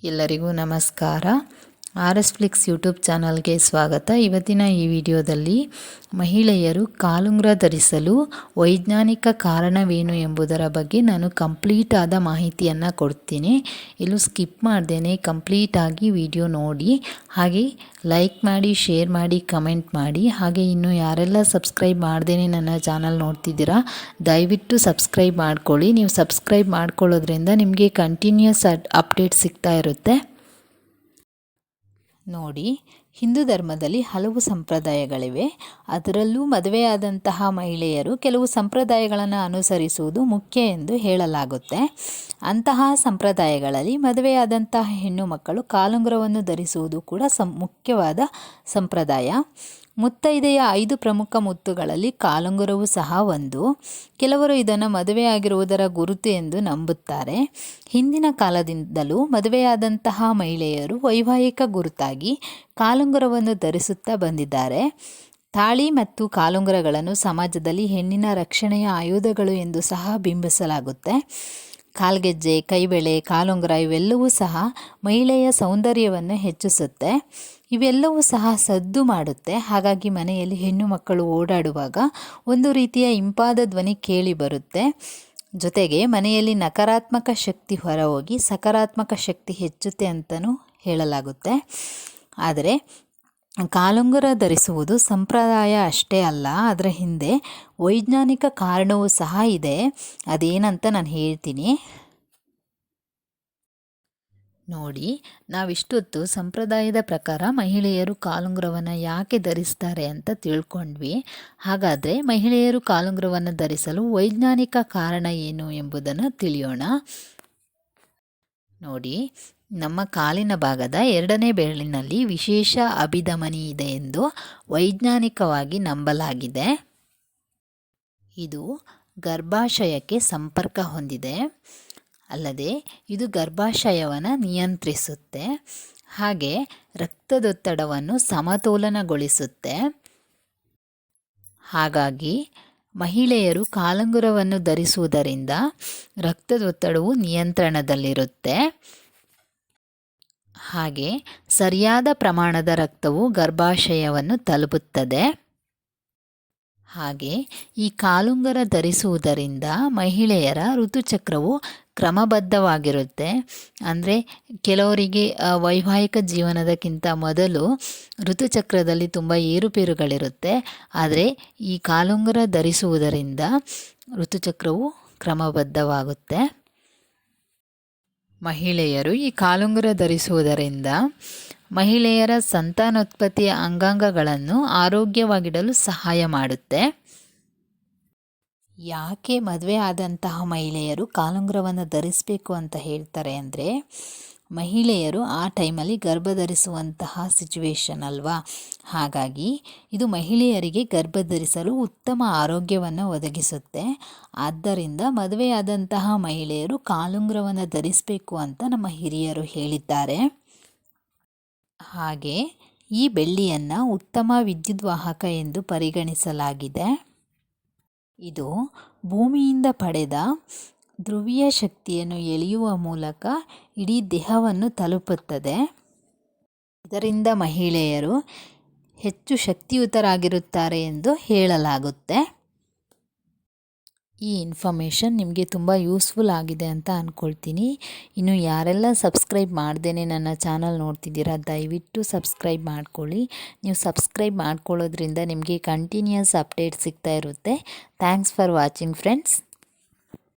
ಎಲ್ಲರಿಗೂ ನಮಸ್ಕಾರ. R S Flix YouTube ಚಾನಲ್ಗೆ ಸ್ವಾಗತ. ಇವತ್ತಿನ ಈ ವಿಡಿಯೋದಲ್ಲಿ ಮಹಿಳೆಯರು ಕಾಲುಂಗುರ ಧರಿಸಲು ವೈಜ್ಞಾನಿಕ ಕಾರಣವೇನು ಎಂಬುದರ ಬಗ್ಗೆ ನಾನು ಕಂಪ್ಲೀಟ್ ಆದ ಮಾಹಿತಿಯನ್ನು ಕೊಡ್ತೀನಿ. ಎಲ್ಲೂ ಸ್ಕಿಪ್ ಮಾಡ್ದೇನೆ ಕಂಪ್ಲೀಟಾಗಿ ವಿಡಿಯೋ ನೋಡಿ, ಹಾಗೆ ಲೈಕ್ ಮಾಡಿ, ಶೇರ್ ಮಾಡಿ, ಕಮೆಂಟ್ ಮಾಡಿ. ಹಾಗೆ ಇನ್ನು ಯಾರೆಲ್ಲ ಸಬ್ಸ್ಕ್ರೈಬ್ ಮಾಡ್ದೇನೆ ನನ್ನ ಚಾನಲ್ ನೋಡ್ತಿದ್ದೀರಾ, ದಯವಿಟ್ಟು ಸಬ್ಸ್ಕ್ರೈಬ್ ಮಾಡ್ಕೊಳ್ಳಿ. ನೀವು ಸಬ್ಸ್ಕ್ರೈಬ್ ಮಾಡ್ಕೊಳ್ಳೋದ್ರಿಂದ ನಿಮಗೆ ಕಂಟಿನ್ಯೂಸ್ ಅಪ್ಡೇಟ್ ಸಿಗ್ತಾ ಇರುತ್ತೆ. ನೋಡಿ, ಹಿಂದೂ ಧರ್ಮದಲ್ಲಿ ಹಲವು ಸಂಪ್ರದಾಯಗಳಿವೆ. ಅದರಲ್ಲೂ ಮದುವೆಯಾದಂತಹ ಮಹಿಳೆಯರು ಕೆಲವು ಸಂಪ್ರದಾಯಗಳನ್ನು ಅನುಸರಿಸುವುದು ಮುಖ್ಯ ಎಂದು ಹೇಳಲಾಗುತ್ತೆ. ಅಂತಹ ಸಂಪ್ರದಾಯಗಳಲ್ಲಿ ಮದುವೆಯಾದಂತಹ ಹೆಣ್ಣು ಮಕ್ಕಳು ಕಾಲುಂಗುರವನ್ನು ಧರಿಸುವುದು ಕೂಡ ಮುಖ್ಯವಾದ ಸಂಪ್ರದಾಯ. ಮುತ್ತೈದೆಯ 5 ಪ್ರಮುಖ ಮುತ್ತುಗಳಲ್ಲಿ ಕಾಲುಂಗುರವೂ ಸಹ ಒಂದು. ಕೆಲವರು ಇದನ್ನು ಮದುವೆಯಾಗಿರುವುದರ ಗುರುತು ಎಂದು ನಂಬುತ್ತಾರೆ. ಹಿಂದಿನ ಕಾಲದಿಂದಲೂ ಮದುವೆಯಾದಂತಹ ಮಹಿಳೆಯರು ವೈವಾಹಿಕ ಗುರುತಾಗಿ ಕಾಲುಂಗುರವನ್ನು ಧರಿಸುತ್ತಾ ಬಂದಿದ್ದಾರೆ. ತಾಳಿ ಮತ್ತು ಕಾಲುಂಗುರಗಳನ್ನು ಸಮಾಜದಲ್ಲಿ ಹೆಣ್ಣಿನ ರಕ್ಷಣೆಯ ಆಯುಧಗಳು ಎಂದು ಸಹ ಬಿಂಬಿಸಲಾಗುತ್ತೆ. ಕಾಲ್ಗೆಜ್ಜೆ, ಕೈಬಳೆ, ಕಾಲುಂಗುರ ಇವೆಲ್ಲವೂ ಸಹ ಮಹಿಳೆಯ ಸೌಂದರ್ಯವನ್ನು ಹೆಚ್ಚಿಸುತ್ತೆ. ಇವೆಲ್ಲವೂ ಸಹ ಸದ್ದು ಮಾಡುತ್ತೆ. ಹಾಗಾಗಿ ಮನೆಯಲ್ಲಿ ಹೆಣ್ಣು ಮಕ್ಕಳು ಓಡಾಡುವಾಗ ಒಂದು ರೀತಿಯ ಇಂಪಾದ ಧ್ವನಿ ಕೇಳಿ ಬರುತ್ತೆ. ಜೊತೆಗೆ ಮನೆಯಲ್ಲಿ ನಕಾರಾತ್ಮಕ ಶಕ್ತಿ ಹೊರಹೋಗಿ ಸಕಾರಾತ್ಮಕ ಶಕ್ತಿ ಹೆಚ್ಚುತ್ತೆ ಅಂತಲೂ ಹೇಳಲಾಗುತ್ತೆ. ಆದರೆ ಕಾಲುಂಗುರ ಧರಿಸುವುದು ಸಂಪ್ರದಾಯ ಅಷ್ಟೇ ಅಲ್ಲ, ಅದರ ಹಿಂದೆ ವೈಜ್ಞಾನಿಕ ಕಾರಣವೂ ಸಹ ಇದೆ. ಅದೇನಂತ ನಾನು ಹೇಳ್ತೀನಿ ನೋಡಿ. ನಾವಿಷ್ಟೊತ್ತು ಸಂಪ್ರದಾಯದ ಪ್ರಕಾರ ಮಹಿಳೆಯರು ಕಾಲುಂಗುರವನ್ನು ಯಾಕೆ ಧರಿಸ್ತಾರೆ ಅಂತ ತಿಳ್ಕೊಂಡ್ವಿ. ಹಾಗಾದರೆ ಮಹಿಳೆಯರು ಕಾಲುಂಗುರವನ್ನು ಧರಿಸಲು ವೈಜ್ಞಾನಿಕ ಕಾರಣ ಏನು ಎಂಬುದನ್ನು ತಿಳಿಯೋಣ. ನೋಡಿ, ನಮ್ಮ ಕಾಲಿನ ಭಾಗದ 2ನೇ ಬೆರಳಿನಲ್ಲಿ ವಿಶೇಷ ಅಭಿಧಮನಿ ಇದೆ ಎಂದು ವೈಜ್ಞಾನಿಕವಾಗಿ ನಂಬಲಾಗಿದೆ. ಇದು ಗರ್ಭಾಶಯಕ್ಕೆ ಸಂಪರ್ಕ ಹೊಂದಿದೆ. ಅಲ್ಲದೆ ಇದು ಗರ್ಭಾಶಯವನ್ನು ನಿಯಂತ್ರಿಸುತ್ತೆ. ಹಾಗೆ ರಕ್ತದೊತ್ತಡವನ್ನು ಸಮತೋಲನಗೊಳಿಸುತ್ತೆ. ಹಾಗಾಗಿ ಮಹಿಳೆಯರು ಕಾಲುಂಗುರವನ್ನು ಧರಿಸುವುದರಿಂದ ರಕ್ತದೊತ್ತಡವು ನಿಯಂತ್ರಣದಲ್ಲಿರುತ್ತೆ. ಹಾಗೆ ಸರಿಯಾದ ಪ್ರಮಾಣದ ರಕ್ತವು ಗರ್ಭಾಶಯವನ್ನು ತಲುಪುತ್ತದೆ. ಹಾಗೆ ಈ ಕಾಲುಂಗುರ ಧರಿಸುವುದರಿಂದ ಮಹಿಳೆಯರ ಋತುಚಕ್ರವು ಕ್ರಮಬದ್ಧವಾಗಿರುತ್ತೆ. ಅಂದರೆ ಕೆಲವರಿಗೆ ವೈವಾಹಿಕ ಜೀವನದಕ್ಕಿಂತ ಮೊದಲು ಋತುಚಕ್ರದಲ್ಲಿ ತುಂಬ ಏರುಪೇರುಗಳಿರುತ್ತೆ. ಆದರೆ ಈ ಕಾಲುಂಗುರ ಧರಿಸುವುದರಿಂದ ಋತುಚಕ್ರವು ಕ್ರಮಬದ್ಧವಾಗುತ್ತೆ. ಮಹಿಳೆಯರು ಈ ಕಾಲುಂಗುರ ಧರಿಸುವುದರಿಂದ ಮಹಿಳೆಯರ ಸಂತಾನೋತ್ಪತ್ತಿಯ ಅಂಗಾಂಗಗಳನ್ನು ಆರೋಗ್ಯವಾಗಿಡಲು ಸಹಾಯ ಮಾಡುತ್ತೆ. ಯಾಕೆ ಮದುವೆ ಆದಂತಹ ಮಹಿಳೆಯರು ಕಾಲುಂಗುರವನ್ನು ಧರಿಸಬೇಕು ಅಂತ ಹೇಳ್ತಾರೆ ಅಂದರೆ, ಮಹಿಳೆಯರು ಆ ಟೈಮಲ್ಲಿ ಗರ್ಭ ಧರಿಸುವಂತಹ ಸಿಚುವೇಶನ್ ಅಲ್ವಾ. ಹಾಗಾಗಿ ಇದು ಮಹಿಳೆಯರಿಗೆ ಗರ್ಭ ಧರಿಸಲು ಉತ್ತಮ ಆರೋಗ್ಯವನ್ನು ಒದಗಿಸುತ್ತೆ. ಆದ್ದರಿಂದ ಮದುವೆಯಾದಂತಹ ಮಹಿಳೆಯರು ಕಾಲುಂಗುರವನ್ನು ಧರಿಸಬೇಕು ಅಂತ ನಮ್ಮ ಹಿರಿಯರು ಹೇಳಿದ್ದಾರೆ. ಹಾಗೆ ಈ ಬೆಳ್ಳಿಯನ್ನು ಉತ್ತಮ ವಿದ್ಯುದ್ವಾಹಕ ಎಂದು ಪರಿಗಣಿಸಲಾಗಿದೆ. ಇದು ಭೂಮಿಯಿಂದ ಪಡೆದ ಧ್ರುವೀಯ ಶಕ್ತಿಯನ್ನು ಎಳೆಯುವ ಮೂಲಕ ಇಡೀ ದೇಹವನ್ನು ತಲುಪುತ್ತದೆ. ಇದರಿಂದ ಮಹಿಳೆಯರು ಹೆಚ್ಚು ಶಕ್ತಿಯುತರಾಗಿರುತ್ತಾರೆ ಎಂದು ಹೇಳಲಾಗುತ್ತೆ. ಈ ಇನ್ಫಾರ್ಮೇಷನ್ ನಿಮಗೆ ತುಂಬ ಯೂಸ್ಫುಲ್ ಆಗಿದೆ ಅಂತ ಅಂದ್ಕೊಳ್ತೀನಿ. ಇನ್ನು ಯಾರೆಲ್ಲ ಸಬ್ಸ್ಕ್ರೈಬ್ ಮಾಡ್ದೇನೆ ನನ್ನ ಚಾನಲ್ ನೋಡ್ತಿದ್ದೀರಾ, ದಯವಿಟ್ಟು ಸಬ್ಸ್ಕ್ರೈಬ್ ಮಾಡ್ಕೊಳ್ಳಿ. ನೀವು ಸಬ್ಸ್ಕ್ರೈಬ್ ಮಾಡ್ಕೊಳ್ಳೋದ್ರಿಂದ ನಿಮಗೆ ಕಂಟಿನ್ಯೂಸ್ ಅಪ್ಡೇಟ್ ಸಿಗ್ತಾ ಇರುತ್ತೆ. Thanks for watching friends.